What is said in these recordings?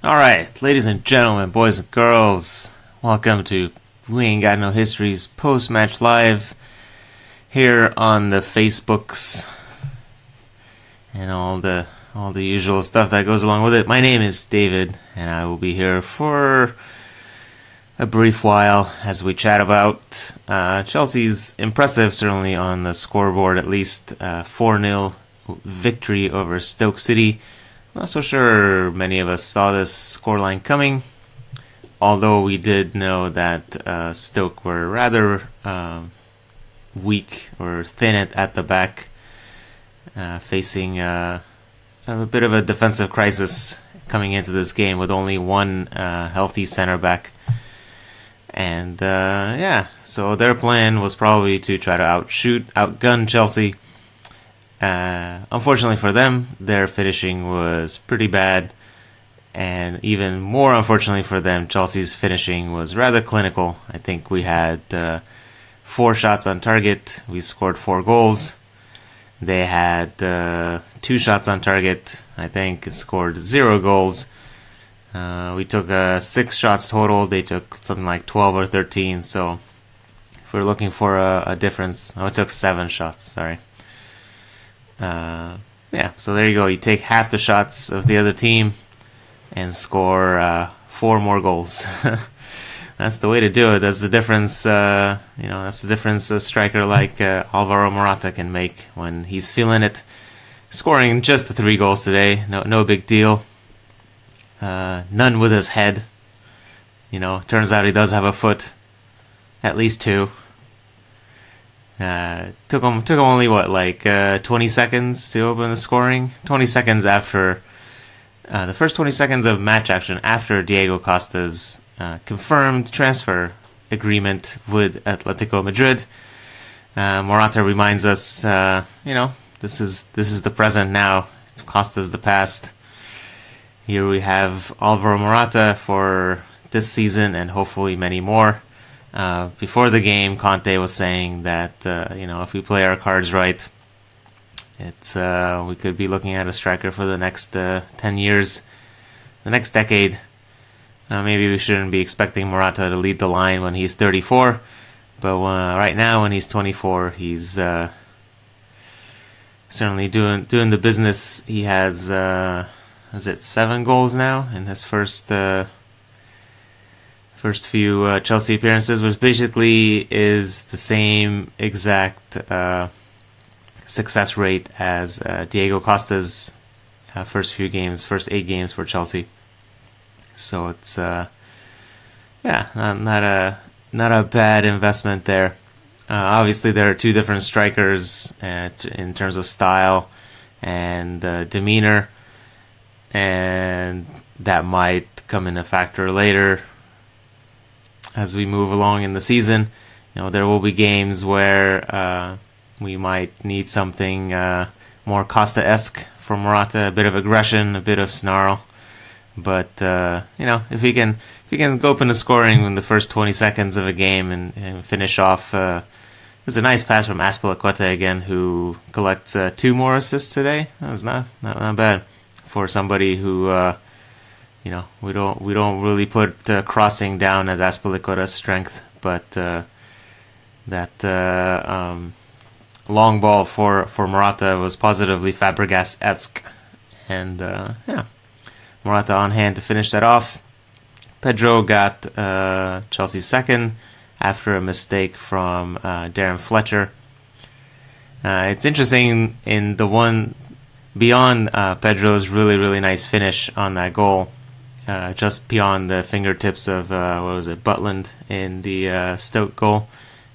Alright, ladies and gentlemen, boys and girls, welcome to We Ain't Got No History's post-match live here on the Facebooks and all the usual stuff that goes along with it. My name is David, and I will be here for a brief while as we chat about Chelsea's impressive, certainly on the scoreboard at least, 4-0 victory over Stoke City. Not so sure many of us saw this scoreline coming, although we did know that Stoke were rather weak or thin at the back, facing a bit of a defensive crisis coming into this game with only one healthy center back. And so their plan was probably to try to outgun Chelsea. Unfortunately for them, their finishing was pretty bad, and even more unfortunately for them, Chelsea's finishing was rather clinical. I think we had 4 shots on target. We scored 4 goals. They had 2 shots on target. I think scored 0 goals. We took 6 shots total. They took something like 12 or 13. So if we're looking for a difference, it took 7 shots. Sorry. So there you go. You take half the shots of the other team and score 4 more goals. That's the way to do it. That's the difference. That's the difference a striker like Alvaro Morata can make when he's feeling it. Scoring just the 3 goals today. No big deal. None with his head. Turns out he does have a foot. At least 2. Took him only 20 seconds to open the scoring. 20 seconds after the first 20 seconds of match action after Diego Costa's confirmed transfer agreement with Atletico Madrid. Morata reminds us, this is the present now. Costa's the past. Here we have Alvaro Morata for this season and hopefully many more. Before the game, Conte was saying that if we play our cards right, we could be looking at a striker for the next 10 years, the next decade. Maybe we shouldn't be expecting Morata to lead the line when he's 34, but right now when he's 24, he's certainly doing the business. He has 7 goals now in his first few Chelsea appearances, which basically is the same exact success rate as Diego Costa's first 8 games for Chelsea. So it's not a bad investment there. Obviously, there are 2 different strikers in terms of style and demeanor, and that might come in a factor later. As we move along in the season, there will be games where we might need something more Costa-esque from Morata, a bit of aggression, a bit of snarl. But if he can go open the scoring in the first 20 seconds of a game and finish off, there's a nice pass from Azpilicueta again, who collects 2 more assists today. That was not bad for somebody who. We don't really put crossing down as Azpilicueta's strength, but that long ball for Morata was positively Fabregas-esque, and Morata on hand to finish that off. Pedro got Chelsea's second after a mistake from Darren Fletcher. It's interesting in the one beyond Pedro's really nice finish on that goal. Just beyond the fingertips of Butland in the Stoke goal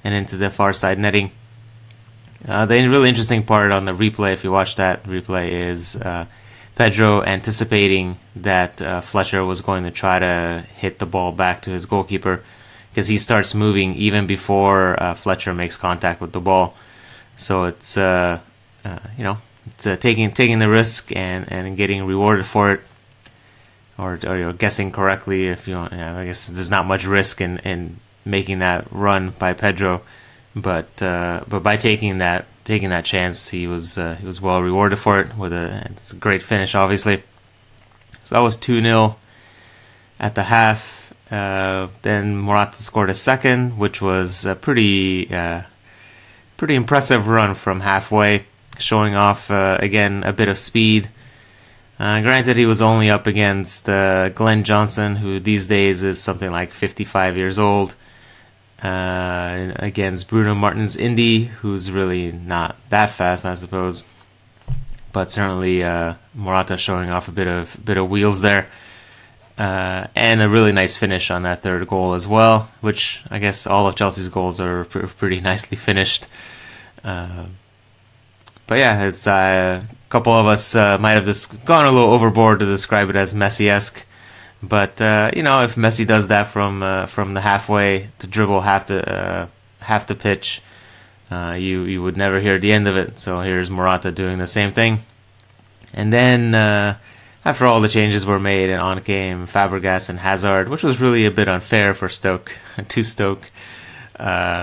and into the far side netting. The really interesting part on the replay, if you watch that replay, is Pedro anticipating that Fletcher was going to try to hit the ball back to his goalkeeper, because he starts moving even before Fletcher makes contact with the ball. So it's taking the risk and getting rewarded for it. Or guessing correctly, if you want. I guess there's not much risk in making that run by Pedro, but by taking that chance, he was well rewarded for it. It's a great finish, obviously. So that was 2-0 at the half. Then Morata scored a second, which was a pretty impressive run from halfway, showing off again a bit of speed. Granted, he was only up against Glenn Johnson, who these days is something like 55 years old, against Bruno Martins Indy, who's really not that fast, I suppose. But certainly Morata showing off a bit of wheels there, and a really nice finish on that third goal as well, which I guess all of Chelsea's goals are pretty nicely finished. But yeah, it's a couple of us might have just gone a little overboard to describe it as Messi-esque. But if Messi does that from the halfway to dribble half the pitch, you would never hear the end of it. So here's Morata doing the same thing. And then after all the changes were made, and on came Fabregas and Hazard, which was really a bit unfair for Stoke to Stoke.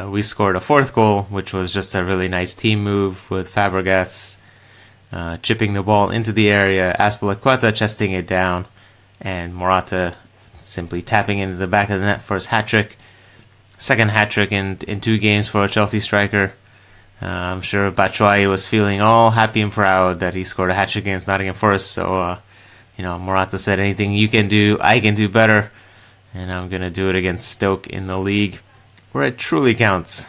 We scored a fourth goal, which was just a really nice team move with Fabregas chipping the ball into the area, Azpilicueta chesting it down, and Morata simply tapping into the back of the net for his hat-trick. Second hat-trick in 2 games for a Chelsea striker. I'm sure Batshuayi was feeling all happy and proud that he scored a hat-trick against Nottingham Forest. So, Morata said, anything you can do, I can do better. And I'm going to do it against Stoke in the league, where it truly counts.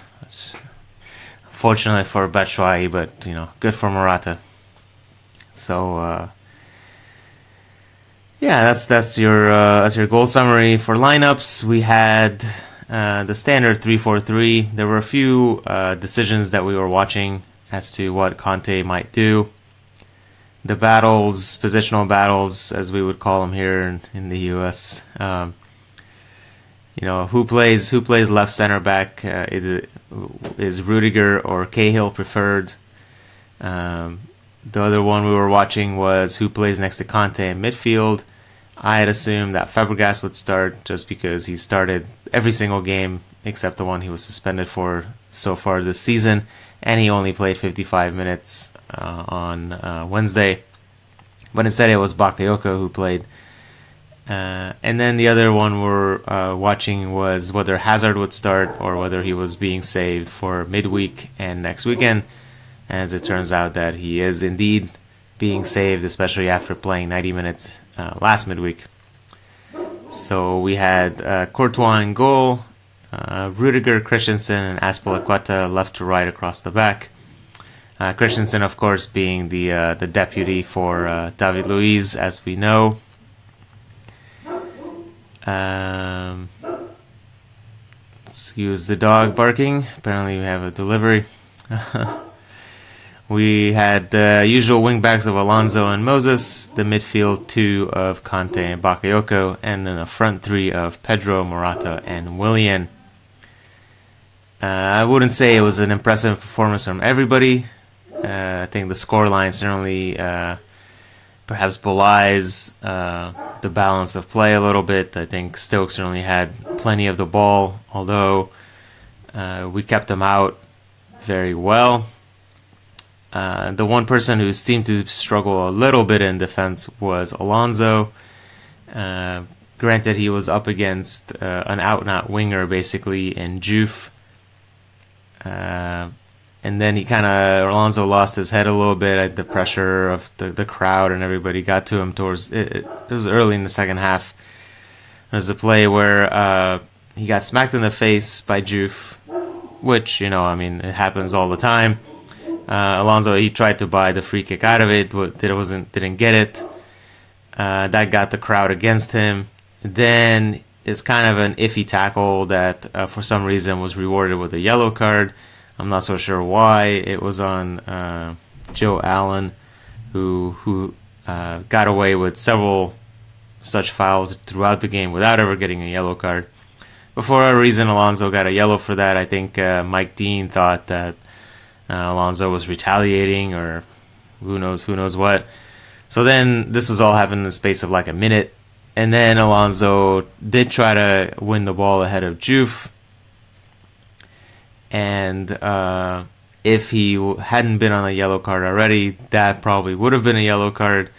Fortunately for Batshuayi, but good for Morata. So that's your goal summary for lineups. We had the standard 3-4-3. There were a few decisions that we were watching as to what Conte might do. The battles, positional battles, as we would call them here in the US. Who plays left center back? Is Rudiger or Cahill preferred? The other one we were watching was who plays next to Conte in midfield. I had assumed that Fabregas would start just because he started every single game except the one he was suspended for so far this season, and he only played 55 minutes on Wednesday. But instead it was Bakayoko who played. And then the other one we're watching was whether Hazard would start or whether he was being saved for midweek and next weekend. As it turns out that he is indeed being saved, especially after playing 90 minutes last midweek. So we had Courtois in goal, Rudiger, Christensen, and Azpilicueta left to right across the back. Christensen, of course, being the deputy for David Luiz, as we know. Excuse the dog barking. Apparently we have a delivery. We had the usual wingbacks of Alonso and Moses, the midfield 2 of Conte and Bakayoko, and then the front 3 of Pedro, Morata, and Willian. I wouldn't say it was an impressive performance from everybody. I think the scoreline certainly perhaps belies the balance of play a little bit. I think Stoke certainly had plenty of the ball, although we kept them out very well. The one person who seemed to struggle a little bit in defense was Alonso. Granted, he was up against an out-and-out winger, basically, in Juve. And then Alonso lost his head a little bit. The pressure of the crowd and everybody got to him towards, it was early in the second half. There was a play where he got smacked in the face by Juve, which, it happens all the time. Alonso, he tried to buy the free kick out of it, didn't get it. That got the crowd against him. Then it's kind of an iffy tackle that for some reason was rewarded with a yellow card. I'm not so sure why. It was on Joe Allen, who got away with several such fouls throughout the game without ever getting a yellow card. But for a reason, Alonso got a yellow for that. I think Mike Dean thought that Alonso was retaliating, or who knows what. So then this was all happening in the space of like a minute, and then Alonso did try to win the ball ahead of Juve, and if he hadn't been on a yellow card already, that probably would have been a yellow card.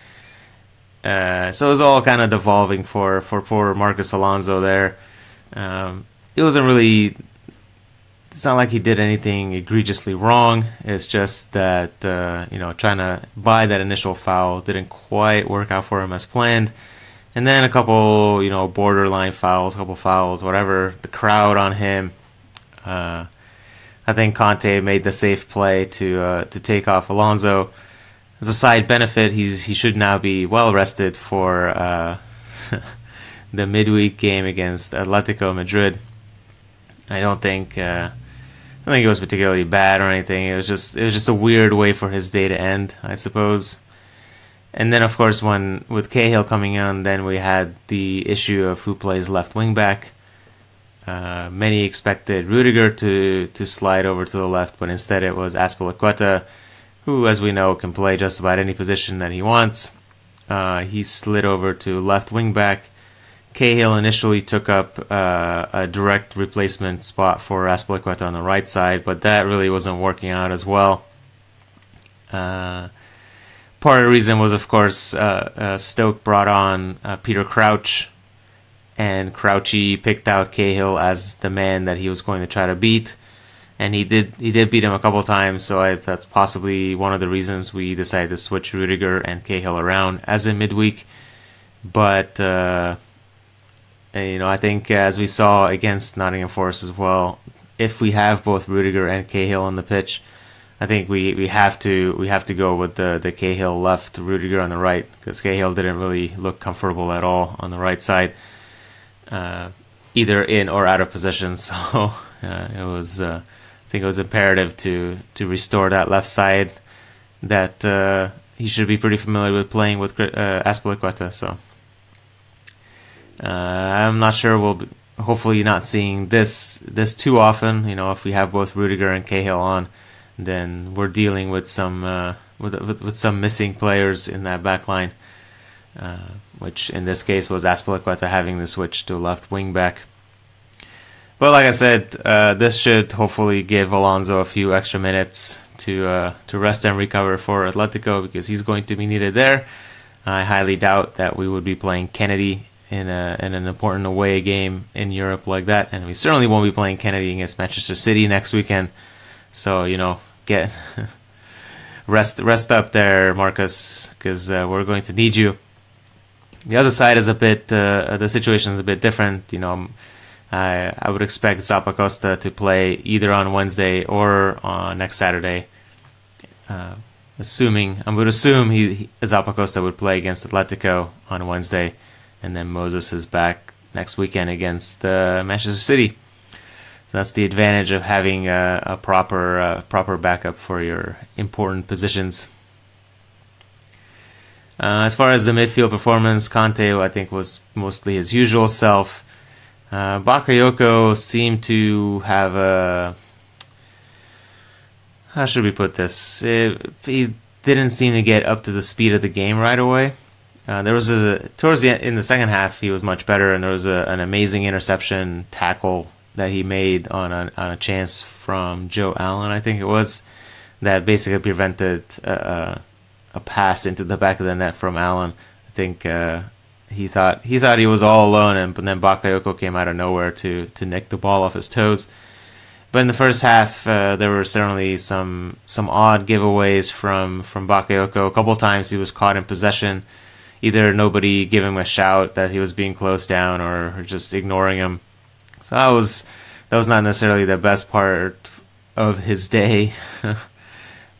So it was all kind of devolving for poor Marcos Alonso there. It wasn't really. It's not like he did anything egregiously wrong. It's just that trying to buy that initial foul didn't quite work out for him as planned. And then a couple, borderline fouls, a couple fouls, whatever. The crowd on him. I think Conte made the safe play to take off Alonso. As a side benefit, he should now be well rested for the midweek game against Atletico Madrid. I don't think it was particularly bad or anything. It was just a weird way for his day to end, I suppose. And then, of course, with Cahill coming on, then we had the issue of who plays left wing back. Many expected Rudiger to slide over to the left, but instead it was Azpilicueta, who, as we know, can play just about any position that he wants. He slid over to left wing back. Cahill initially took up a direct replacement spot for Azpilicueta on the right side, but that really wasn't working out as well. Part of the reason was, of course, Stoke brought on Peter Crouch, and Crouchy picked out Cahill as the man that he was going to try to beat, and he did beat him a couple times. So that's possibly one of the reasons we decided to switch Rudiger and Cahill around as a midweek. But I think as we saw against Nottingham Forest as well, if we have both Rudiger and Cahill on the pitch, I think we have to go with the Cahill left, Rudiger on the right, because Cahill didn't really look comfortable at all on the right side, either in or out of position. So it was I think it was imperative to restore that left side that he should be pretty familiar with playing with Azpilicueta. So. I'm not sure we'll hopefully not seeing this too often. If we have both Rudiger and Cahill on, then we're dealing with some with some missing players in that back line, which in this case was Azpilicueta having to switch to left wing back. But like I said, this should hopefully give Alonso a few extra minutes to rest and recover for Atletico, because he's going to be needed there. I highly doubt that we would be playing Kennedy in an important away game in Europe like that, and we certainly won't be playing Kennedy against Manchester City next weekend. So get rest up there, Marcus, because we're going to need you. The other side is a bit the situation is a bit different. I would expect Costa to play either on Wednesday or on next Saturday. I would assume Costa would play against Atletico on Wednesday. And then Moses is back next weekend against Manchester City. So that's the advantage of having a proper backup for your important positions. As far as the midfield performance, Conte, I think, was mostly his usual self. Bakayoko seemed to have a... How should we put this? He didn't seem to get up to the speed of the game right away. There was in the second half he was much better, and there was an amazing interception tackle that he made on a chance from Joe Allen, I think it was, that basically prevented a pass into the back of the net from Allen. I think he thought he was all alone, but then Bakayoko came out of nowhere to nick the ball off his toes. But in the first half, there were certainly some odd giveaways from Bakayoko. A couple times he was caught in possession. Either nobody gave him a shout that he was being closed down, or just ignoring him. So that was not necessarily the best part of his day,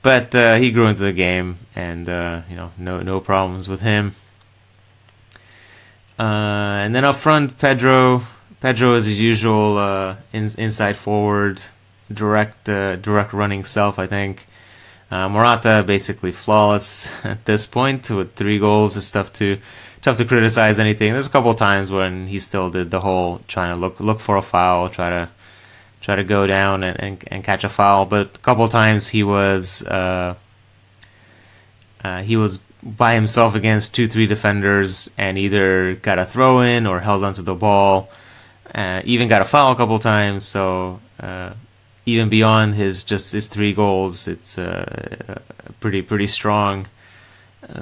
but he grew into the game, and no problems with him. And then up front, Pedro is his usual inside forward, direct running self, I think. Morata basically flawless at this point with 3 goals. It's tough to criticize anything. There's a couple of times when he still did the whole trying to look for a foul, try to go down and catch a foul. But a couple of times he was by himself against 2-3 defenders and either got a throw in or held onto the ball. Even got a foul a couple of times. So. Even beyond his 3 goals, it's pretty strong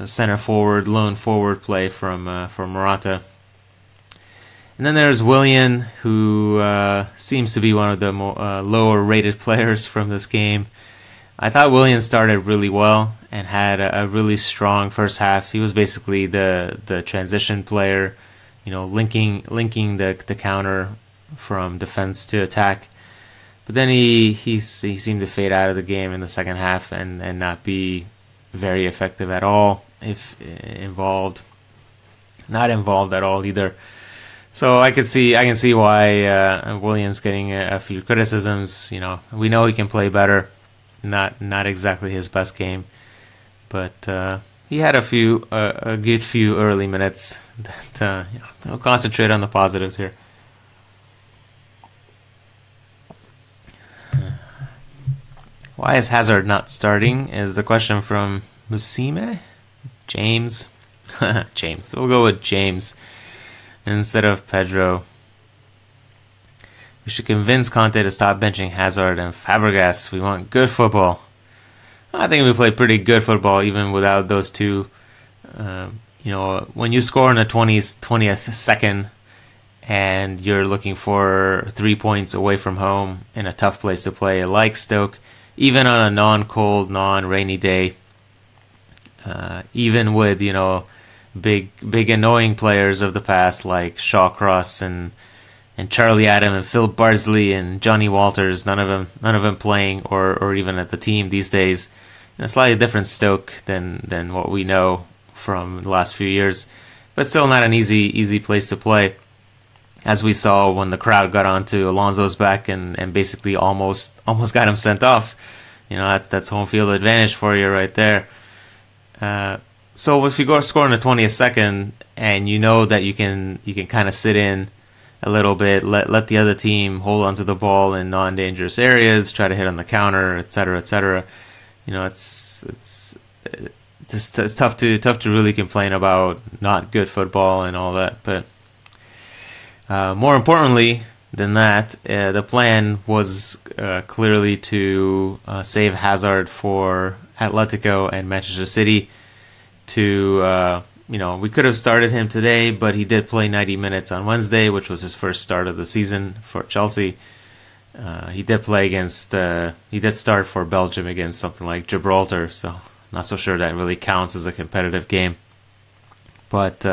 center forward, lone forward play from Morata. And then there's Willian, who seems to be one of the more lower rated players from this game. I thought Willian started really well and had a really strong first half. He was basically the transition player, linking the counter from defense to attack. But then he seemed to fade out of the game in the second half and not be very effective at all, if involved. Not involved at all either. So I can see why Willian's getting a few criticisms. We know he can play better. Not exactly his best game, but he had a good few early minutes. That I'll concentrate on the positives here. Why is Hazard not starting? Is the question from Musime? James. James. We'll go with James instead of Pedro. We should convince Conte to stop benching Hazard and Fabregas. We want good football. I think we played pretty good football even without those two. When you score in the 20th second and you're looking for 3 points away from home in a tough place to play like Stoke, even on a non-cold, non-rainy day, even with, big annoying players of the past like Shawcross and Charlie Adam and Phil Bardsley and Johnny Walters, none of them playing or even at the team these days. A slightly different Stoke than what we know from the last few years, but still not an easy place to play. As we saw when the crowd got onto Alonso's back and basically almost got him sent off. That's home field advantage for you right there. So if you go score in the 20th second and you know that you can kind of sit in a little bit, let the other team hold onto the ball in non-dangerous areas, try to hit on the counter, etc., etc. It's tough to really complain about not good football and all that. But more importantly than that, the plan was clearly to save Hazard for Atletico and Manchester City. We could have started him today, but he did play 90 minutes on Wednesday, which was his first start of the season for Chelsea. He did start for Belgium against something like Gibraltar, so not so sure that really counts as a competitive game. But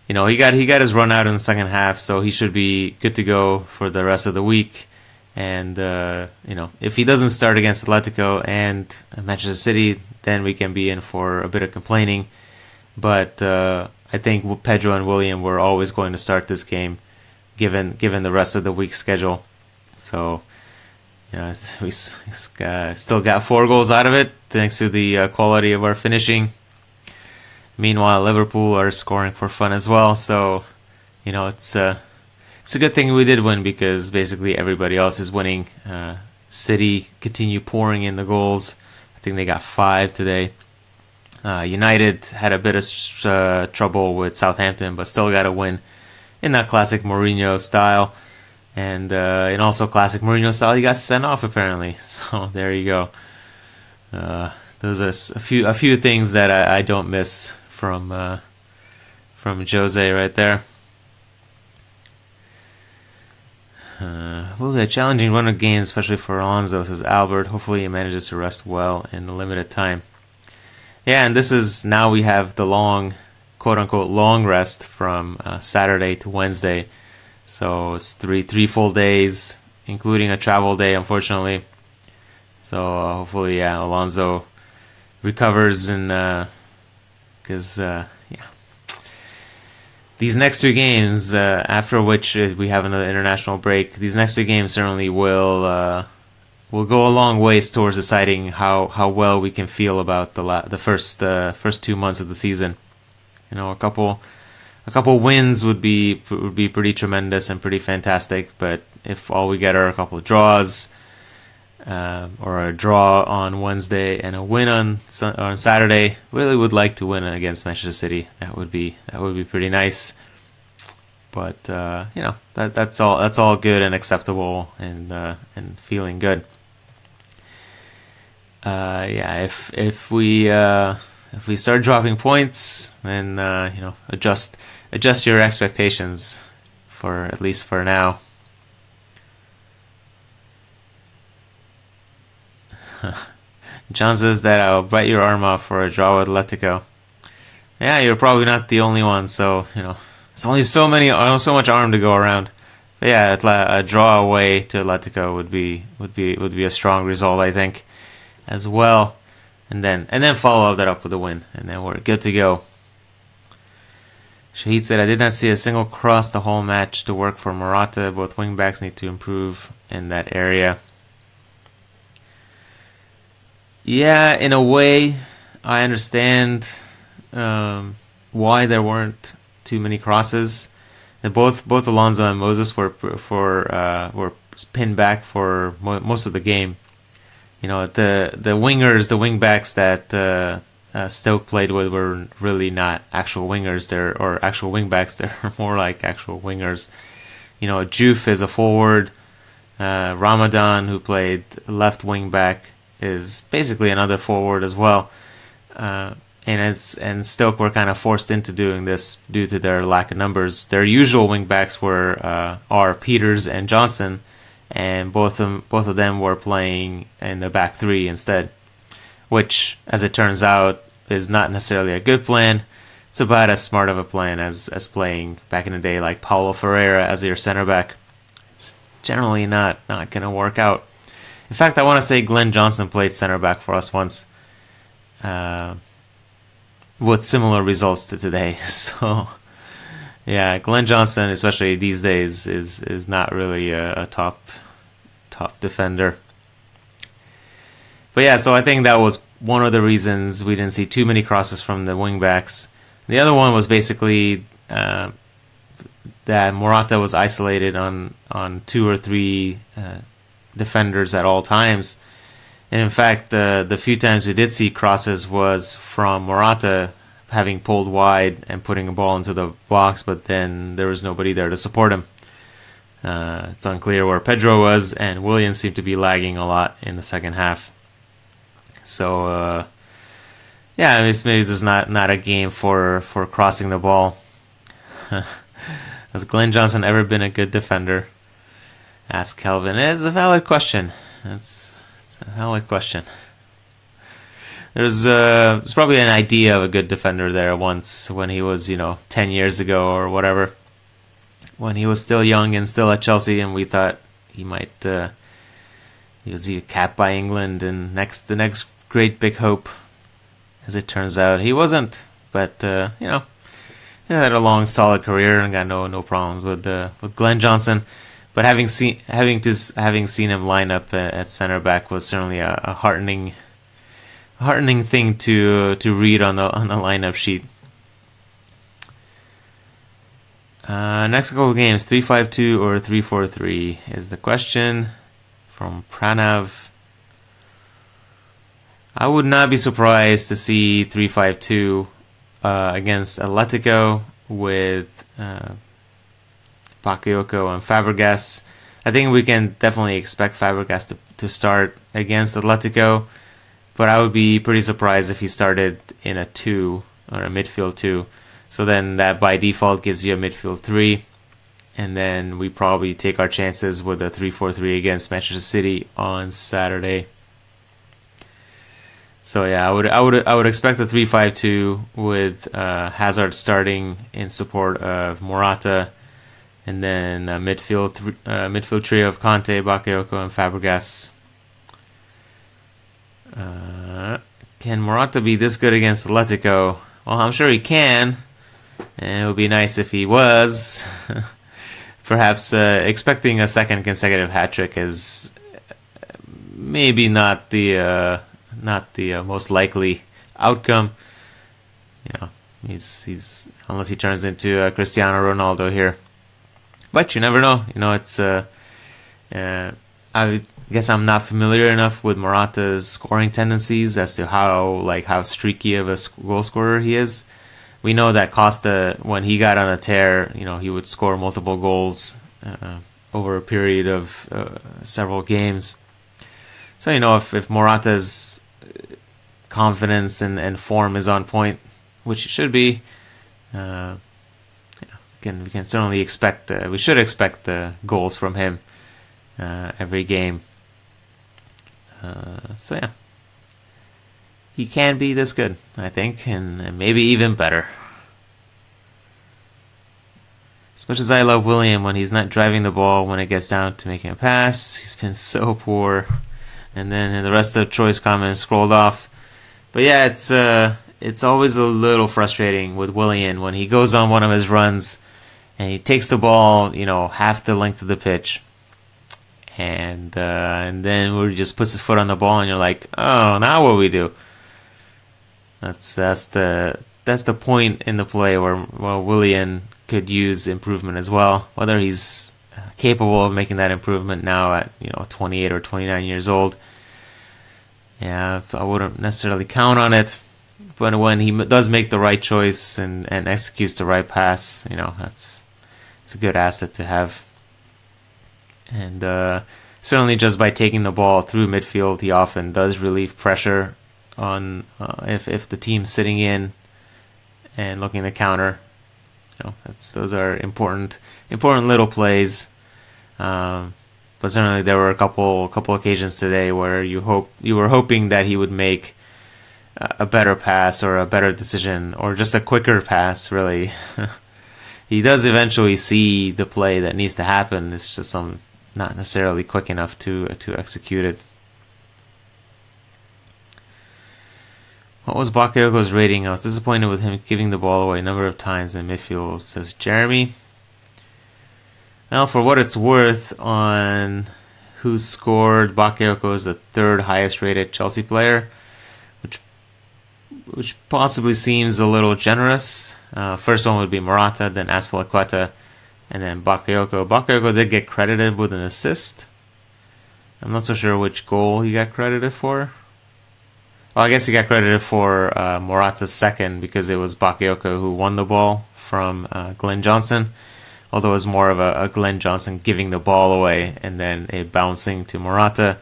he got his run out in the second half, so he should be good to go for the rest of the week. And if he doesn't start against Atletico and Manchester City, then we can be in for a bit of complaining. But I think Pedro and Willian were always going to start this game, given the rest of the week's schedule. So, we still got 4 goals out of it, thanks to the quality of our finishing. Meanwhile, Liverpool are scoring for fun as well. So, it's a good thing we did win, because basically everybody else is winning. City continue pouring in the goals. I think they got 5 today. United had a bit of trouble with Southampton, but still got a win in that classic Mourinho style. And also classic Mourinho style, he got sent off apparently. So there you go. Those are a few things that I don't miss from Jose right there. Will be a challenging run of games, especially for Alonso, says Albert. Hopefully he manages to rest well in the limited time. Yeah, and now we have the long, quote-unquote, long rest from Saturday to Wednesday. So it's three full days, including a travel day, unfortunately. So hopefully, Alonso recovers, and because these next 2 games, after which we have another international break, these next 2 games certainly will go a long ways towards deciding how well we can feel about the first 2 months of the season. A couple wins would be pretty tremendous and pretty fantastic, but if all we get are a couple of draws, or a draw on Wednesday and a win on Saturday, really would like to win against Manchester City. That would be pretty nice. But that's all good and acceptable and feeling good. If if we start dropping points, then adjust your expectations for at least for now. John says that I'll bite your arm off for a draw with Atletico. Yeah, you're probably not the only one. So it's only so much arm to go around. But yeah, a draw away to Atletico would be a strong result, I think, as well. And then follow that up with a win, and then we're good to go. Shahid said, I did not see a single cross the whole match to work for Morata. Both wingbacks need to improve in that area. Yeah, in a way, I understand why there weren't too many crosses. Both Alonso and Moses were pinned back for most of the game. The wingers, the wingbacks that Stoke played with were really not actual wingers. Or actual wingbacks. They're more like actual wingers. Juve is a forward. Ramadan, who played left wing back, is basically another forward as well. And Stoke were kind of forced into doing this due to their lack of numbers. Their usual wingbacks are Peters and Johnson, and both of them were playing in the back three instead, which, as it turns out, is not necessarily a good plan. It's about as smart of a plan as playing back in the day like Paulo Ferreira as your center back. It's generally not going to work out. In fact, I want to say Glenn Johnson played center back for us once, with similar results to today. So, yeah, Glenn Johnson, especially these days, is not really a top defender. But yeah, so I think that was one of the reasons we didn't see too many crosses from the wingbacks. The other one was basically that Morata was isolated on 2 or 3 defenders at all times. And in fact, the few times we did see crosses was from Morata having pulled wide and putting a ball into the box, but then there was nobody there to support him. It's unclear where Pedro was, and Willian seemed to be lagging a lot in the second half. So, yeah, maybe this is not a game for crossing the ball. Has Glenn Johnson ever been a good defender? Ask Kelvin. It's a valid question. It's a valid question. There's probably an idea of a good defender there once when he was 10 years ago or whatever, when he was still young and still at Chelsea, and we thought he might he was capped by England and the next great big hope. As it turns out, he wasn't. But he had a long, solid career and got no problems with Glenn Johnson. But having seen him line up at center back was certainly a heartening thing to read on the lineup sheet. Next couple of games, 3-5-2 or 3-4-3 is the question from Pranav. I would not be surprised to see 3-5-2 against Atletico with Bakayoko and Fabregas. I think we can definitely expect Fabregas to start against Atletico, but I would be pretty surprised if he started in a 2 or a midfield 2. So then that by default gives you a midfield 3, and then we probably take our chances with a 3-4-3 against Manchester City on Saturday. So yeah, I would expect a 3-5-2 with Hazard starting in support of Morata, and then a midfield trio of Conte, Bakayoko, and Fabregas. Can Morata be this good against Atletico? Well, I'm sure he can, and it would be nice if he was. Perhaps expecting a second consecutive hat-trick is maybe not the most likely outcome. He's unless he turns into Cristiano Ronaldo here. But you never know. It's I guess I'm not familiar enough with Morata's scoring tendencies as to how streaky of a goal scorer he is. We know that Costa, when he got on a tear, he would score multiple goals over a period of several games. So if Morata's confidence and form is on point, which it should be. We can certainly expect. We should expect goals from him every game. So yeah, he can be this good, I think, and maybe even better. As much as I love Willian when he's not driving the ball when it gets down to making a pass, he's been so poor. And then the rest of Troy's comments scrolled off. But yeah, it's always a little frustrating with Willian when he goes on one of his runs and he takes the ball, half the length of the pitch, and then where he just puts his foot on the ball, and you're like, oh, now what do we do? That's the point in the play where Willian could use improvement as well. Whether he's capable of making that improvement now at 28 or 29 years old, yeah, I wouldn't necessarily count on it. But when he does make the right choice and executes the right pass, it's a good asset to have. And certainly just by taking the ball through midfield, he often does relieve pressure on if the team's sitting in and looking to counter. Those are important little plays. But certainly there were a couple occasions today where you were hoping that he would make a better pass or a better decision or just a quicker pass. Really, he does eventually see the play that needs to happen. It's just not necessarily quick enough to execute it. What was Bakayoko's rating? I was disappointed with him giving the ball away a number of times in midfield, says Jeremy. Well, for what it's worth, on who scored, Bakayoko is the third highest rated Chelsea player, which possibly seems a little generous. First one would be Morata, then Azpilicueta, and then Bakayoko. Bakayoko did get credited with an assist. I'm not so sure which goal he got credited for. Well, I guess he got credited for Morata's second because it was Bakayoko who won the ball from Glenn Johnson. Although it was more of a Glenn Johnson giving the ball away and then a bouncing to Morata.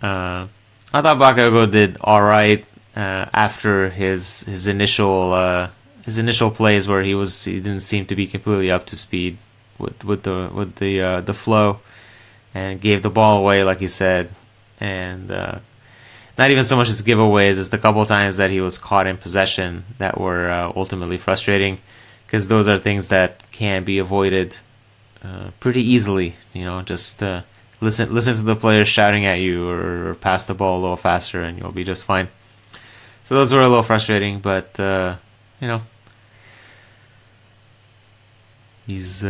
I thought Bakayoko did all right after his initial plays where he didn't seem to be completely up to speed with the flow, and gave the ball away like he said, and not even so much as giveaways as the couple times that he was caught in possession that were ultimately frustrating. Because those are things that can be avoided pretty easily. Just listen to the players shouting at you or pass the ball a little faster and you'll be just fine. So those were a little frustrating, but he's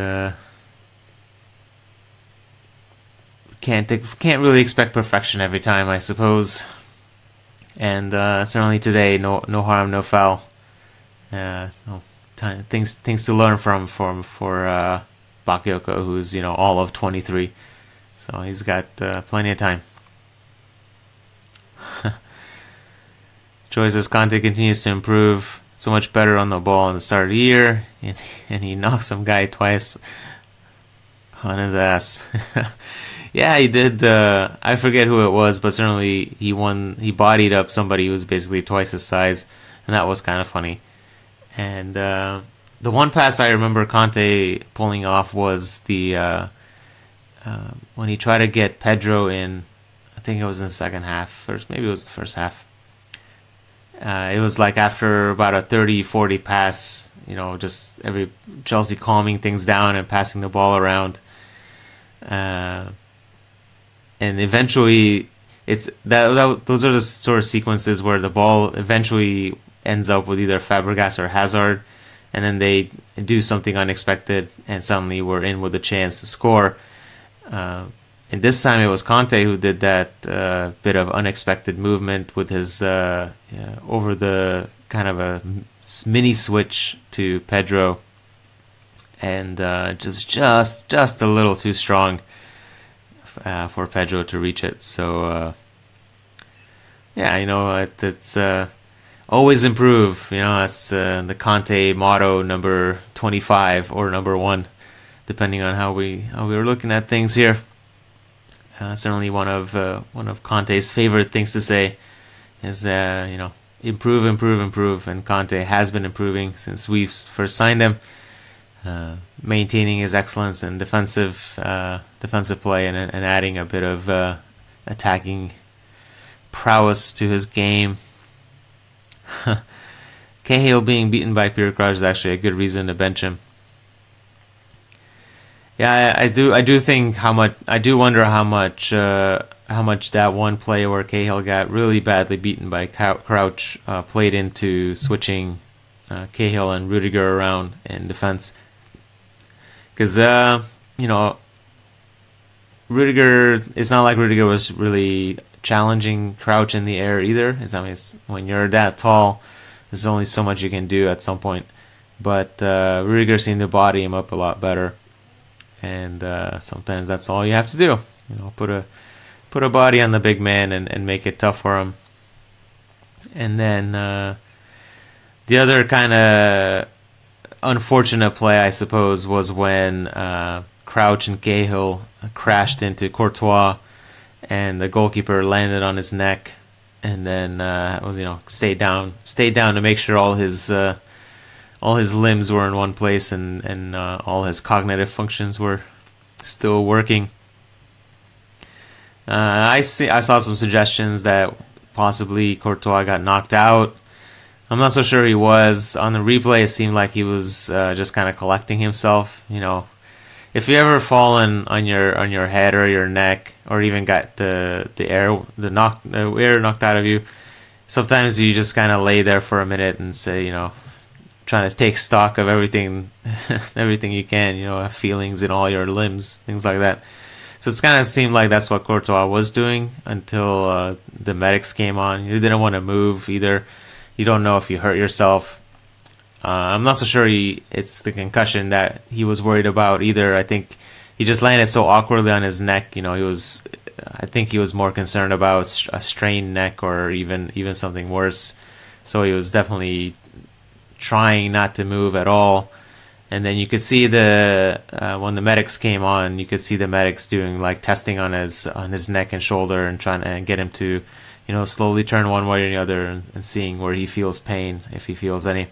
can't really expect perfection every time, I suppose. And certainly today, no harm, no foul. So. Things to learn for Bakayoko, who's all of 23, so he's got plenty of time. Troy says Conte continues to improve, so much better on the ball in the start of the year, and he knocked some guy twice on his ass. Yeah, he did. I forget who it was, but certainly he bodied up somebody who was basically twice his size, and that was kind of funny. And the one pass I remember Conte pulling off was the when he tried to get Pedro in. I think it was in the second half. Maybe it was the first half. It was like after about a 30-40 pass, just every Chelsea calming things down and passing the ball around. And eventually, those are the sort of sequences where the ball eventually ends up with either Fabregas or Hazard, and then they do something unexpected, and suddenly we're in with a chance to score. And this time it was Conte who did that bit of unexpected movement with his over the kind of a mini switch to Pedro, and just a little too strong for Pedro to reach it. So it's always improve. That's the Conte motto, number 25 or number 1, depending on how we were looking at things here. Certainly one of Conte's favorite things to say is improve, and Conte has been improving since we've first signed him, maintaining his excellence in defensive play and adding a bit of attacking prowess to his game. Cahill being beaten by Peter Crouch is actually a good reason to bench him. Yeah, I do think I do wonder how much that one play where Cahill got really badly beaten by Crouch played into switching Cahill and Rudiger around in defense. Because Rudiger, it's not like Rudiger was really challenging Crouch in the air either. When you're that tall, there's only so much you can do at some point. But Rudiger seemed to body him up a lot better. And sometimes that's all you have to do. Put a body on the big man and make it tough for him. And then the other kind of unfortunate play, I suppose, was when Crouch and Cahill crashed into Courtois, and the goalkeeper landed on his neck, and then stayed down to make sure all his limbs were in one place and all his cognitive functions were still working. I saw some suggestions that possibly Courtois got knocked out. I'm not so sure he was. On the replay, it seemed like he was just kind of collecting himself. If you ever fallen on your head or your neck, or even got the air knocked out of you, sometimes you just kind of lay there for a minute and say, trying to take stock of everything you can, feelings in all your limbs, things like that. So it's kind of seemed like that's what Courtois was doing until the medics came on. You didn't want to move either. You don't know if you hurt yourself. I'm not so sure it's the concussion that he was worried about either. I think he just landed so awkwardly on his neck. I think he was more concerned about a strained neck or even something worse. So he was definitely trying not to move at all. And then you could see when the medics came on, you could see the medics doing like testing on his neck and shoulder and trying to get him to, slowly turn one way or the other and seeing where he feels pain, if he feels any.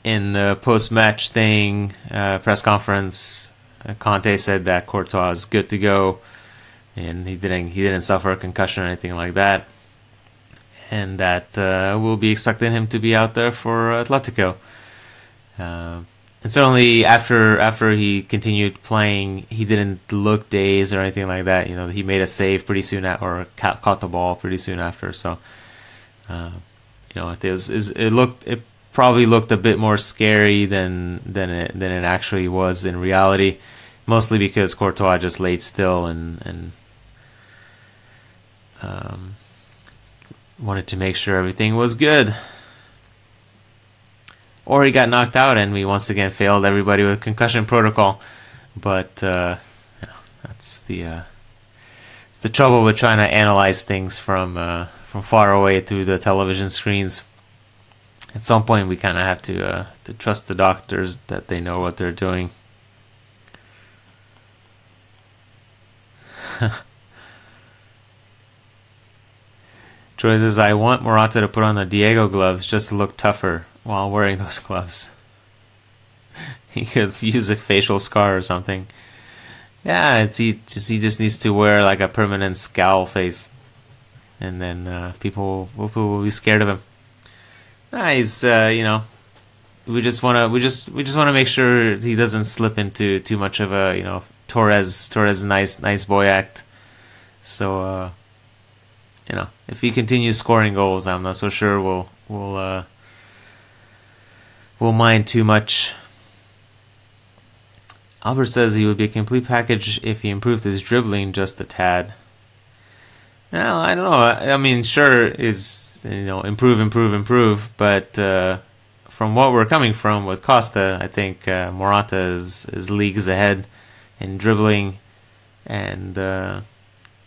In the post-match press conference, Conte said that Courtois is good to go, and he didn't suffer a concussion or anything like that. And that we'll be expecting him to be out there for Atletico. And certainly after he continued playing, he didn't look dazed or anything like that. He made a save pretty soon or caught the ball pretty soon after. So, it probably looked a bit more scary than it actually was in reality. Mostly because Courtois just laid still and wanted to make sure everything was good. Or he got knocked out and we once again failed everybody with concussion protocol. But that's the trouble with trying to analyze things from far away through the television screens. At some point, we kind of have to trust the doctors that they know what they're doing. Troy says, I want Morata to put on the Diego gloves just to look tougher while wearing those gloves. He could use a facial scar or something. Yeah, he just needs to wear like a permanent scowl face, and then people will be scared of him. He's we just want to make sure he doesn't slip into too much of a Torres nice boy act. So if he continues scoring goals, I'm not so sure we'll mind too much. Albert says he would be a complete package if he improved his dribbling just a tad. Well, I don't know. I mean, sure, is improve, but from what we're coming from with Costa, I think Morata is leagues ahead in dribbling, and I'm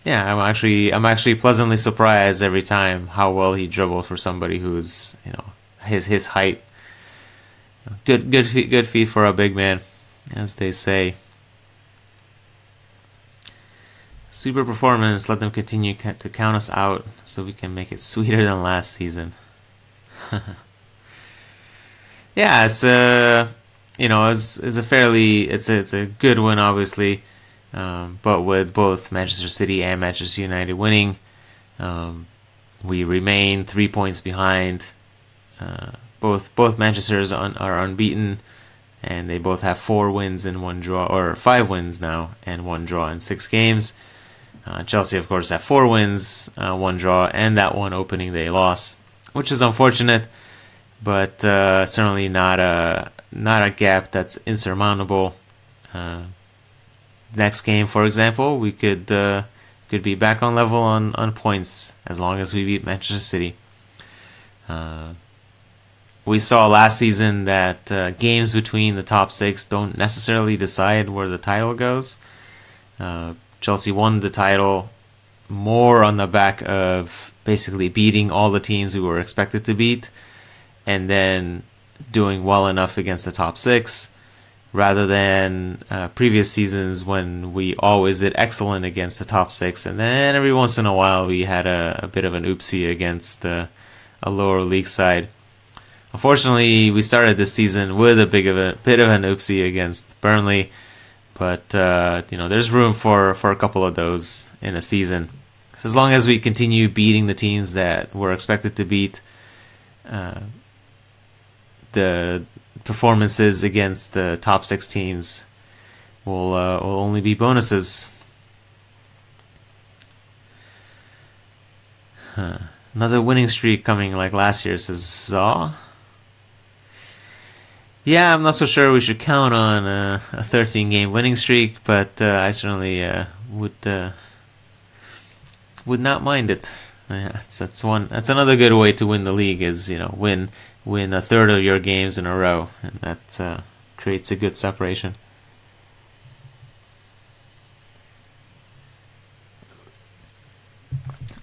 actually pleasantly surprised every time how well he dribbles for somebody who's his height. Good feet for a big man, as they say. super performance. Let them continue to count us out so we can make it sweeter than last season. Yeah, it's it's a good win, obviously, but with both Manchester City and Manchester United winning, we remain 3 points behind. Both Manchesters are unbeaten, and they both have 4 wins and 1 draw, or 5 wins now and 1 draw in 6 games. Chelsea, of course, have 4 wins, 1 draw, and that one opening day loss, which is unfortunate, but certainly not a gap that's insurmountable. Next game, for example, we could be back on level on points as long as we beat Manchester City. We saw last season that games between the top 6 don't necessarily decide where the title goes. Chelsea won the title more on the back of basically beating all the teams we were expected to beat, and then doing well enough against the top 6, rather than previous seasons when we always did excellent against the top 6, and then every once in a while we had a bit of an oopsie against a lower league side. Unfortunately, we started this season with a bit of an oopsie against Burnley, but there's room for a couple of those in a season. So as long as we continue beating the teams that we're expected to beat, the performances against the top 6 teams will only be bonuses. Another winning streak coming like last year, says Zaw. Yeah, I'm not so sure we should count on a 13-game winning streak, but I certainly would not mind it. Yeah, that's another good way to win the league, is win a third of your games in a row, and that creates a good separation.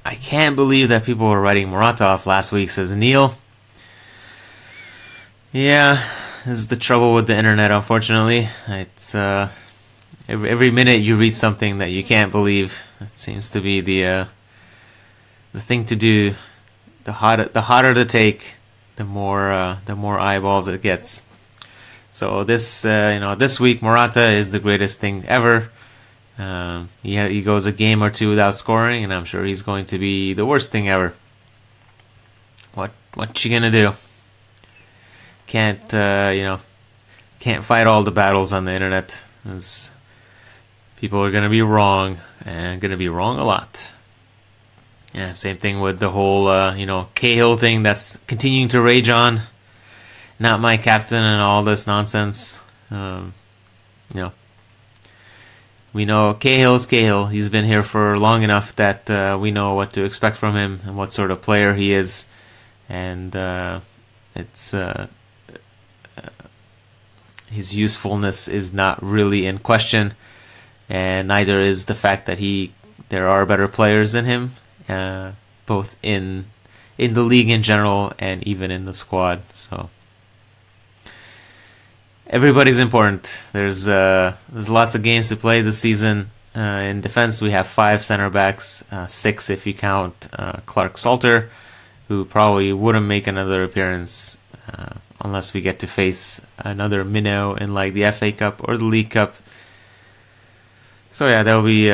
I can't believe that people were writing Morata off last week, says Neil. Yeah, this is the trouble with the internet, unfortunately. It's every minute you read something that you can't believe. It seems to be the thing to do. The hotter the take, the more eyeballs it gets. So this week Morata is the greatest thing ever. He goes a game or two without scoring, and I'm sure he's going to be the worst thing ever. What you gonna do? Can't fight all the battles on the internet, as people are gonna be wrong, and gonna be wrong a lot. Yeah, same thing with the whole Cahill thing that's continuing to rage on. Not my captain and all this nonsense. We know Cahill's Cahill. He's been here for long enough that we know what to expect from him and what sort of player he is, and his usefulness is not really in question, and neither is the fact that there are better players than him, both in the league in general and even in the squad. So everybody's important. There's lots of games to play this season. In defense, we have 5 center backs, 6 if you count Clark Salter, who probably wouldn't make another appearance unless we get to face another minnow in like the FA Cup or the League Cup. So yeah, there'll be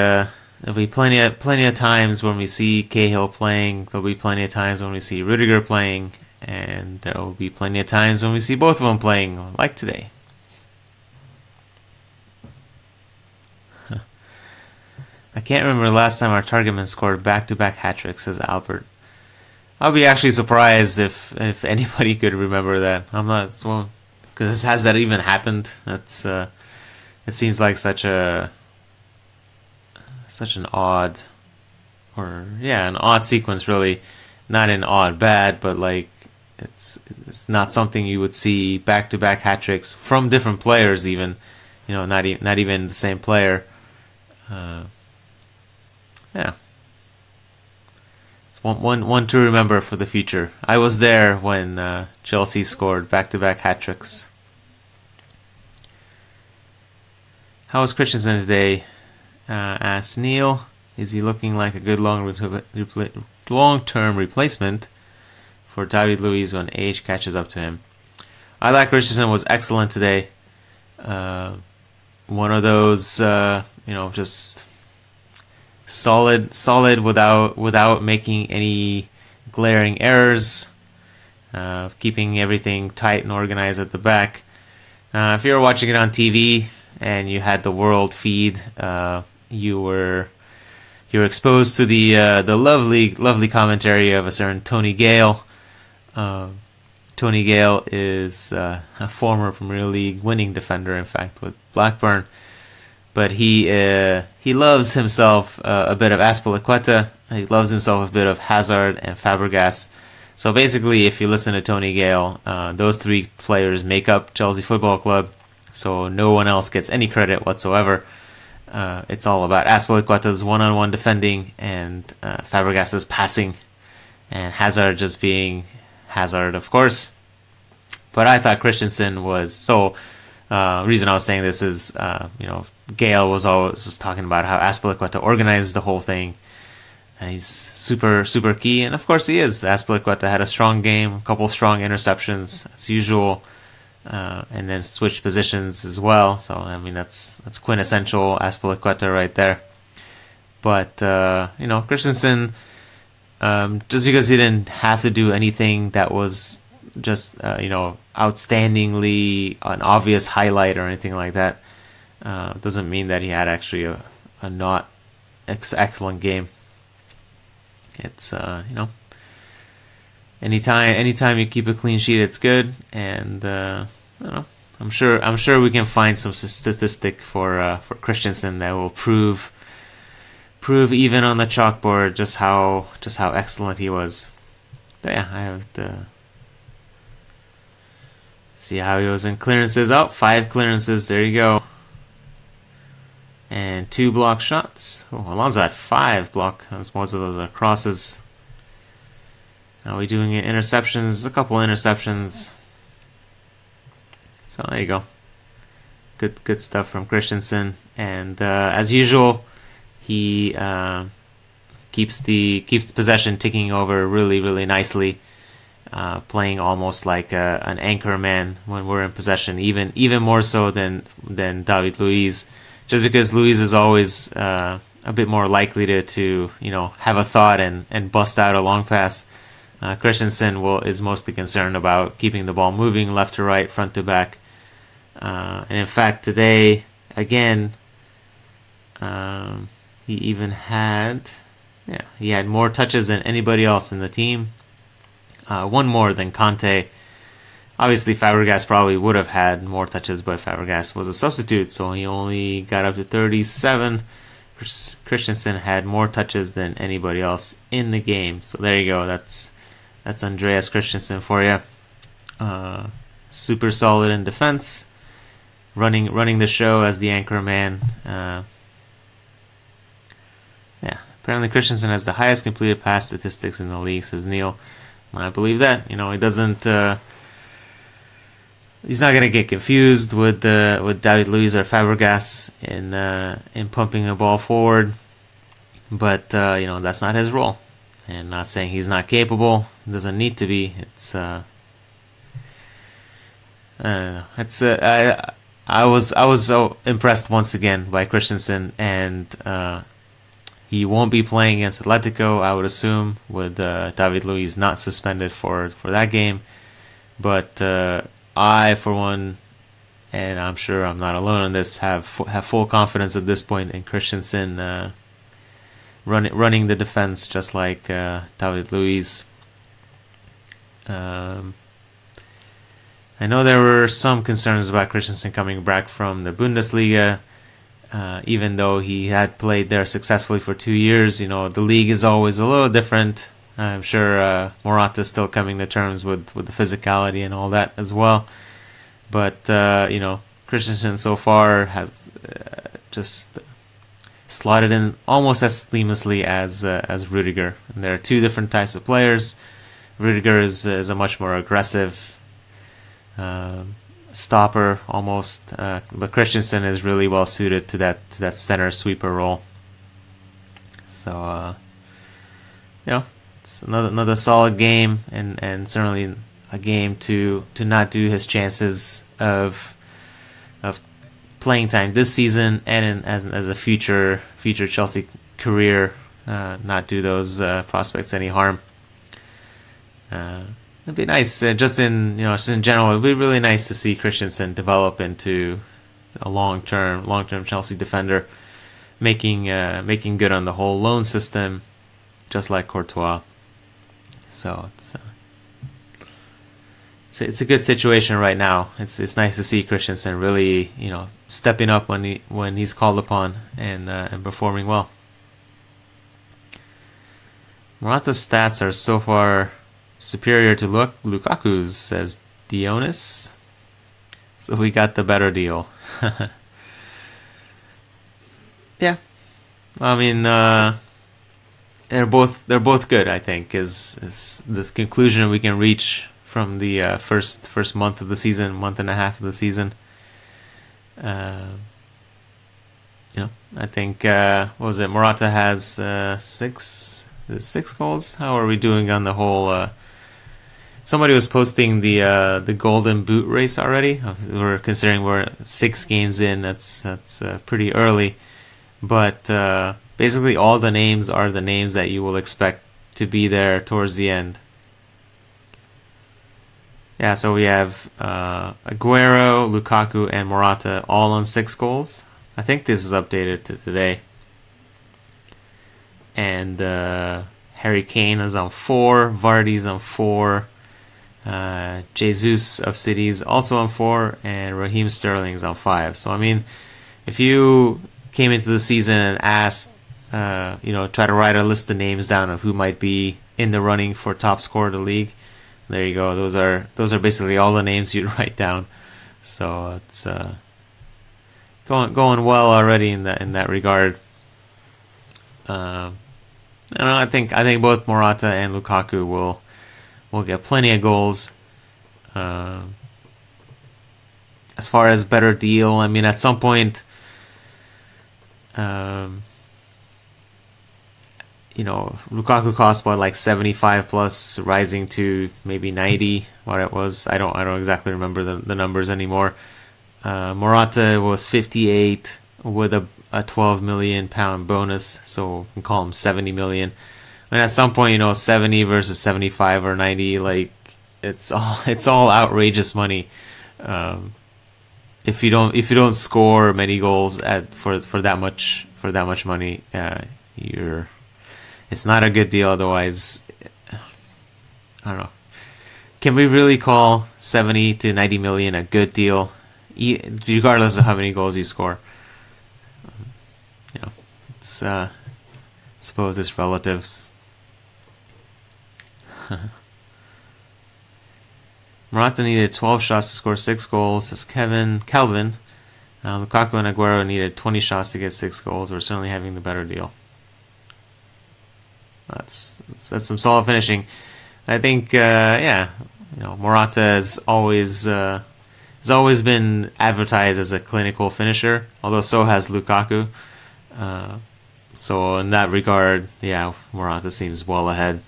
plenty of times when we see Cahill playing. There'll be plenty of times when we see Rudiger playing, and there will be plenty of times when we see both of them playing, like today. I can't remember the last time our target man scored back-to-back hat-tricks, says Albert. I'll be actually surprised if anybody could remember that. I'm not, well, because has that even happened? That's it seems like such an odd, an odd sequence, really. Not an odd bad, but like it's not something you would see back-to-back hat tricks from different players, even not even the same player. Yeah, it's one to remember for the future. I was there when Chelsea scored back-to-back hat tricks. How was Christensen today? Asked Neil. is he looking like a good long-term replacement for David Luiz when age catches up to him? I thought Christensen was excellent today. One of those, just solid without making any glaring errors, keeping everything tight and organized at the back. If you were watching it on TV and you had the world feed, you were exposed to the lovely commentary of a certain Tony Gale. Tony Gale is a former Premier League winning defender, in fact, with Blackburn. But he loves himself a bit of Azpilicueta. He loves himself a bit of Hazard and Fabregas. So basically, if you listen to Tony Gale, those three players make up Chelsea Football Club. So no one else gets any credit whatsoever. It's all about Azpilicueta's one-on-one defending and Fabregas's passing, and Hazard just being Hazard, of course. But I thought Christensen was so. Reason I was saying this is, Gale was always just talking about how Azpilicueta organizes the whole thing. And he's super key, and of course he is. Azpilicueta had a strong game, a couple strong interceptions as usual, and then switched positions as well. So I mean that's quintessential Azpilicueta right there. But Christensen, just because he didn't have to do anything that was just outstandingly an obvious highlight or anything like that, doesn't mean that he had actually a not excellent game. It's anytime you keep a clean sheet, it's good, and I'm sure we can find some statistic for Christensen that will prove even on the chalkboard just how excellent he was. But yeah, I have to see how he was in clearances. 5 clearances. There you go. And 2 block shots. Oh, Alonso had 5 block. Most of those are crosses. Now we're doing it interceptions. A couple interceptions. So there you go. Good stuff from Christensen. And as usual, he keeps the possession ticking over really nicely. Playing almost like an anchor man when we're in possession, even more so than David Luiz. Just because Luiz is always a bit more likely to have a thought and bust out a long pass. Christensen is mostly concerned about keeping the ball moving left to right, front to back. And in fact, today again, he had more touches than anybody else in the team. One more than Conte. Obviously, Fabregas probably would have had more touches, but Fabregas was a substitute, so he only got up to 37. Christensen had more touches than anybody else in the game. So there you go. That's Andreas Christensen for you. Super solid in defense, running the show as the anchor man. Apparently Christensen has the highest completed pass statistics in the league, says Neil. I believe that. He doesn't. He's not gonna get confused with David Luiz or Fabregas in pumping the ball forward, but that's not his role. And not saying he's not capable. He doesn't need to be. I was so impressed once again by Christensen, and he won't be playing against Atletico, I would assume, with David Luiz not suspended for that game. But I, for one, and I'm sure I'm not alone on this, have full confidence at this point in Christensen running the defense just like David Luiz. I know there were some concerns about Christensen coming back from the Bundesliga. Even though he had played there successfully for 2 years, the league is always a little different. I'm sure Morata is still coming to terms with the physicality and all that as well. But, Christensen so far has just slotted in almost as seamlessly as Rudiger. And there are 2 different types of players. Rudiger is a much more aggressive stopper almost, but Christensen is really well suited to that center sweeper role. So it's another solid game, and certainly a game to not do his chances of playing time this season and as a future Chelsea career, not do those prospects any harm. It'd be nice, just in general. It'd be really nice to see Christensen develop into a long term Chelsea defender, making good on the whole loan system, just like Courtois. So it's a good situation right now. It's nice to see Christensen really stepping up when he's called upon and performing well. Morata's stats are so far superior to Lukaku's, says Dionis. So we got the better deal. Yeah, I mean, they're both good. I think is this conclusion we can reach from the first month of the season, month and a half of the season. I think what was it? Morata has six goals. How are we doing on the whole? Somebody was posting the Golden Boot race already. We're 6 games in. That's pretty early, but basically all the names are the names that you will expect to be there towards the end. Yeah, so we have Aguero, Lukaku, and Morata all on 6 goals. I think this is updated to today. And Harry Kane is on 4, Vardy's on 4, Jesus of City's also on 4, and Raheem Sterling's on 5. So I mean, if you came into the season and asked, try to write a list of names down of who might be in the running for top scorer of the league, there you go. Those are basically all the names you'd write down. So it's going well already in that regard. I think both Morata and Lukaku will get plenty of goals. As far as better deal, I mean, at some point, Lukaku cost like 75 plus, rising to maybe 90. What it was, I don't exactly remember the numbers anymore. Morata was 58 with a 12 million pound bonus, so we can call him 70 million. I mean, at some point, 70 versus 75 or 90, like it's all outrageous money. If you don't score many goals for that much money, it's not a good deal. Otherwise, I don't know. Can we really call 70 to 90 million a good deal, regardless of how many goals you score? It's I suppose it's relative. Morata needed 12 shots to score 6 goals, says Calvin. Lukaku and Aguero needed 20 shots to get 6 goals. We're certainly having the better deal. That's some solid finishing. I think, Morata has always been advertised as a clinical finisher, although so has Lukaku. So in that regard, yeah, Morata seems well ahead.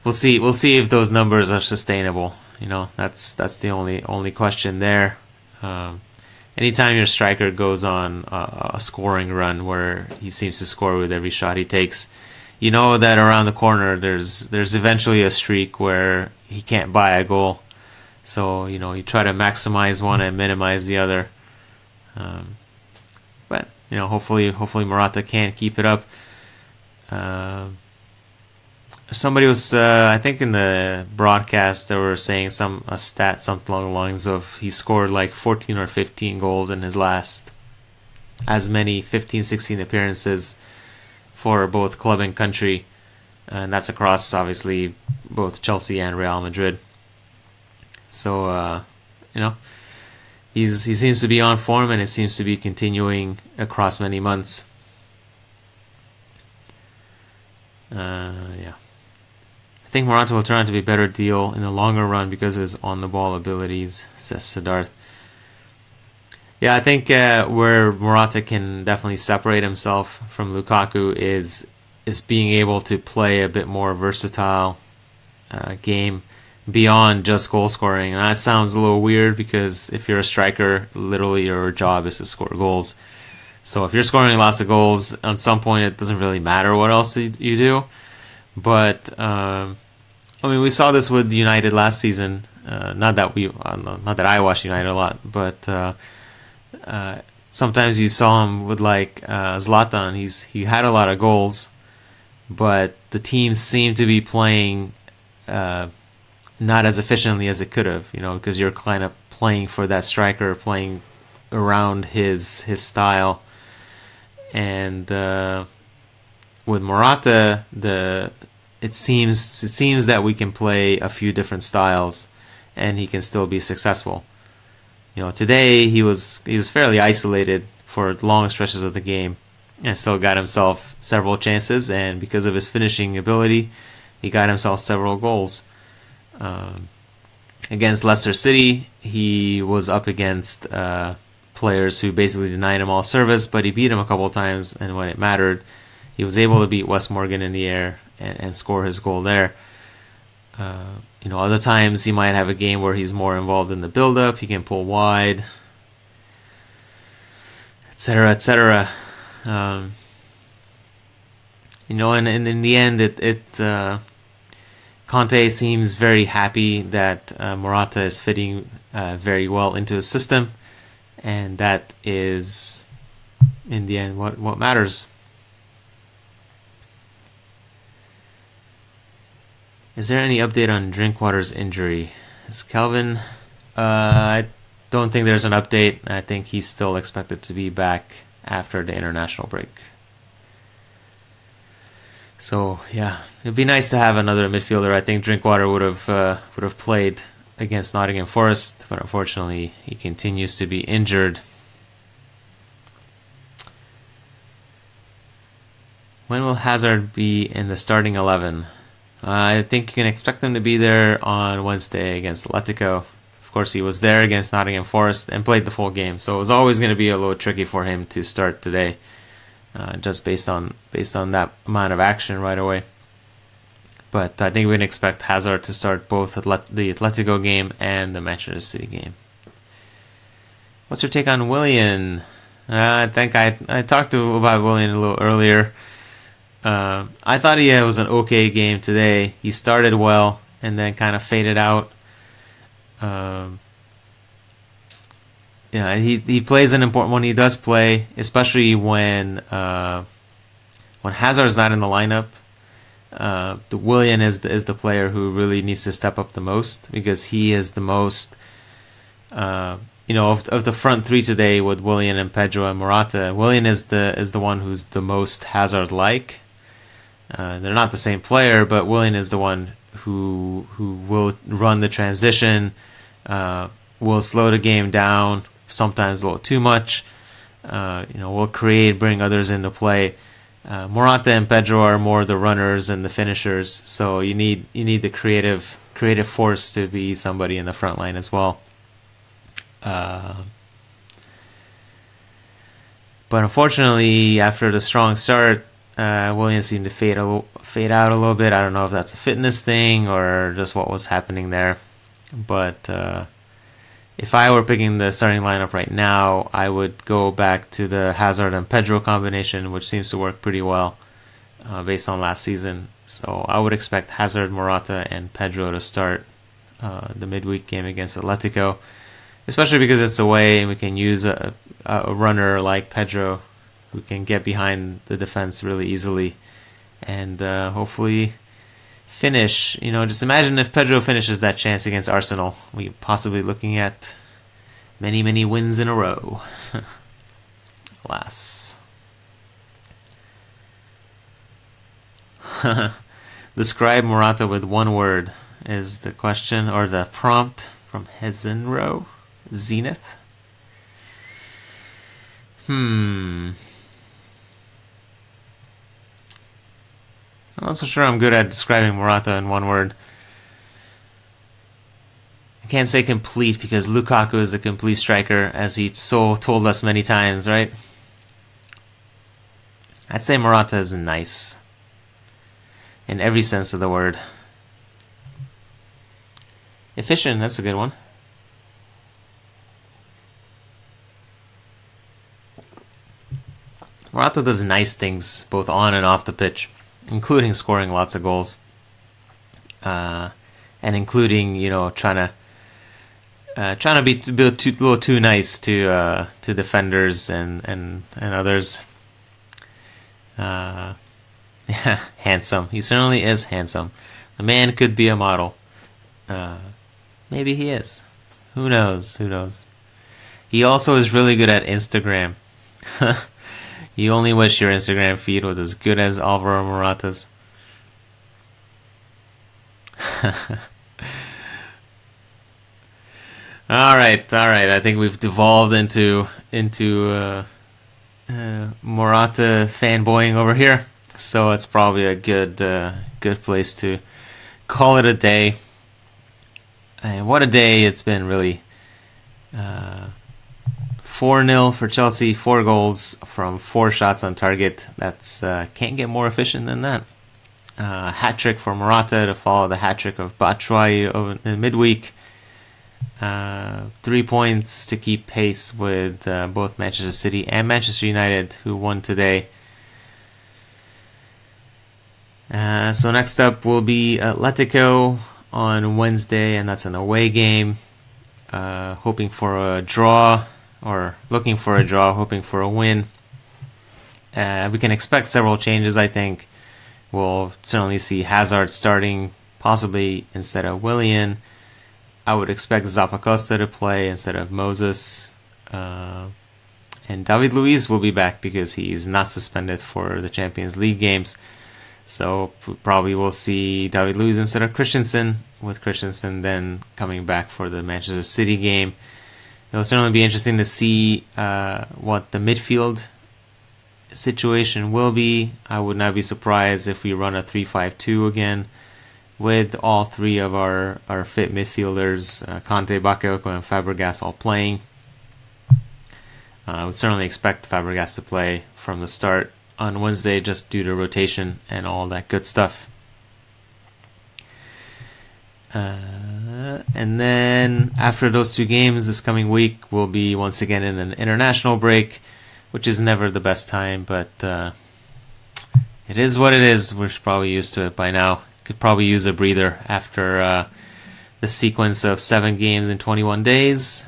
We'll see if those numbers are sustainable. That's the only question there. Anytime your striker goes on a scoring run where he seems to score with every shot he takes, you know that around the corner there's eventually a streak where he can't buy a goal. So you try to maximize one and minimize the other. But hopefully Morata can't keep it up. Somebody was, I think in the broadcast, they were saying a stat something along the lines of he scored like 14 or 15 goals in his last as many 15, 16 appearances for both club and country, and that's across obviously both Chelsea and Real Madrid. So he seems to be on form, and it seems to be continuing across many months. Yeah. I think Morata will turn out to be a better deal in the longer run because of his on-the-ball abilities, says Siddharth. Yeah, I think where Morata can definitely separate himself from Lukaku is being able to play a bit more versatile game beyond just goal scoring. And that sounds a little weird because if you're a striker, literally your job is to score goals. So if you're scoring lots of goals, at some point it doesn't really matter what else you do. But I mean, we saw this with United last season. Not that I watched United a lot, but sometimes you saw him with like Zlatan. He had a lot of goals, but the team seemed to be playing not as efficiently as it could have. You know, because you're kind of playing for that striker, playing around his style, and with Morata, it seems that we can play a few different styles, and he can still be successful. You know, today he was fairly isolated for long stretches of the game, and still got himself several chances. And because of his finishing ability, he got himself several goals. Against Leicester City, he was up against players who basically denied him all service, but he beat him a couple of times, and when it mattered, he was able to beat Wes Morgan in the air and score his goal there. You know, other times he might have a game where he's more involved in the build-up. He can pull wide, etc., etc. You know, and in the end, Conte seems very happy that Morata is fitting very well into his system, and that is, in the end, what matters. Is there any update on Drinkwater's injury? Is Kelvin? I don't think there's an update. I think he's still expected to be back after the international break. So yeah, it'd be nice to have another midfielder. I think Drinkwater would have played against Nottingham Forest, but unfortunately he continues to be injured. When will Hazard be in the starting 11? I think you can expect him to be there on Wednesday against Atletico. Of course, he was there against Nottingham Forest and played the full game, so it was always going to be a little tricky for him to start today, just based on that amount of action right away. But I think we can expect Hazard to start both the Atletico game and the Manchester City game. What's your take on Willian? I think I talked about Willian a little earlier. I thought he was an okay game today. He started well and then kind of faded out. Yeah, he plays an important one. He does play, especially when Hazard's not in the lineup. The Willian is the player who really needs to step up the most, because he is the most, of the front three today with Willian and Pedro and Morata. Willian is the one who's the most Hazard-like. They're not the same player, but Willian is the one who will run the transition, will slow the game down, sometimes a little too much. Will create, bring others into play. Morata and Pedro are more the runners and the finishers, so you need the creative force to be somebody in the front line as well. But unfortunately, after the strong start, Willian seemed to fade out a little bit. I don't know if that's a fitness thing or just what was happening there. But if I were picking the starting lineup right now, I would go back to the Hazard and Pedro combination, which seems to work pretty well based on last season. So I would expect Hazard, Morata, and Pedro to start the midweek game against Atletico, especially because it's away and we can use a runner like Pedro who can get behind the defense really easily and hopefully finish. Just imagine if Pedro finishes that chance against Arsenal. We're possibly looking at many, many wins in a row. Alas. Describe Morata with one word is the question, or the prompt from Hezenro. Zenith. I'm not so sure I'm good at describing Morata in one word. I can't say complete because Lukaku is the complete striker, as he so told us many times, right? I'd say Morata is nice in every sense of the word. Efficient, that's a good one. Morata does nice things both on and off the pitch, including scoring lots of goals, and including, you know, trying to be a little too nice to defenders and others. Yeah, handsome. He certainly is handsome. The man could be a model. Maybe he is. Who knows? Who knows? He also is really good at Instagram. You only wish your Instagram feed was as good as Alvaro Morata's. All right. I think we've devolved into Morata fanboying over here, so it's probably a good place to call it a day. And what a day it's been, really. 4-0 for Chelsea, 4 goals from 4 shots on target. That's can't get more efficient than that. Hat-trick for Morata to follow the hat-trick of Batshuayi in midweek. 3 points to keep pace with both Manchester City and Manchester United, who won today. So next up will be Atletico on Wednesday, and that's an away game. Hoping for a draw, or looking for a draw, hoping for a win. We can expect several changes, I think. We'll certainly see Hazard starting, possibly instead of Willian. I would expect Costa to play instead of Moses. And David Luiz will be back because he's not suspended for the Champions League games. So probably we'll see David Luiz instead of Christensen, with Christensen then coming back for the Manchester City game. It'll certainly be interesting to see what the midfield situation will be. I would not be surprised if we run a 3-5-2 again, with all 3 of our fit midfielders, Conte, Bakayoko, and Fabregas all playing. I would certainly expect Fabregas to play from the start on Wednesday, just due to rotation and all that good stuff. And then after those 2 games this coming week, we'll be once again in an international break, which is never the best time, but it is what it is. We're probably used to it by now. Could probably use a breather after the sequence of 7 games in 21 days,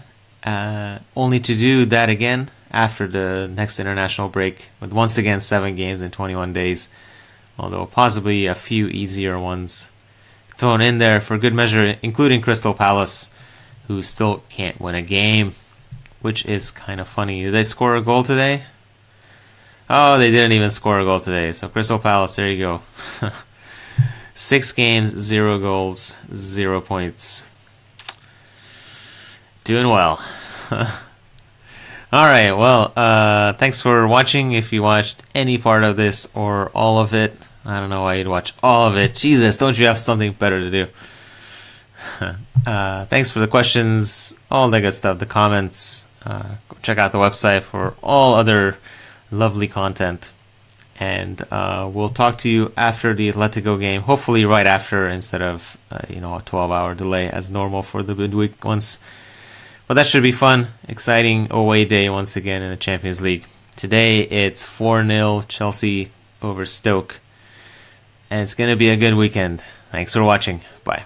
only to do that again after the next international break, with once again 7 games in 21 days, although possibly a few easier ones thrown in there for good measure, including Crystal Palace, who still can't win a game, which is kind of funny. Did they score a goal today? Oh, they didn't even score a goal today. So Crystal Palace, there you go. 6 games, 0 goals, 0 points. Doing well. Alright, well, thanks for watching. If you watched any part of this or all of it, I don't know why you'd watch all of it. Jesus, don't you have something better to do? Thanks for the questions, all that good stuff, the comments. Go check out the website for all other lovely content. And we'll talk to you after the Atletico game, hopefully right after, instead of a 12-hour delay as normal for the midweek ones. But that should be fun, exciting away day once again in the Champions League. Today it's 4-0 Chelsea over Stoke, and it's going to be a good weekend. Thanks for watching. Bye.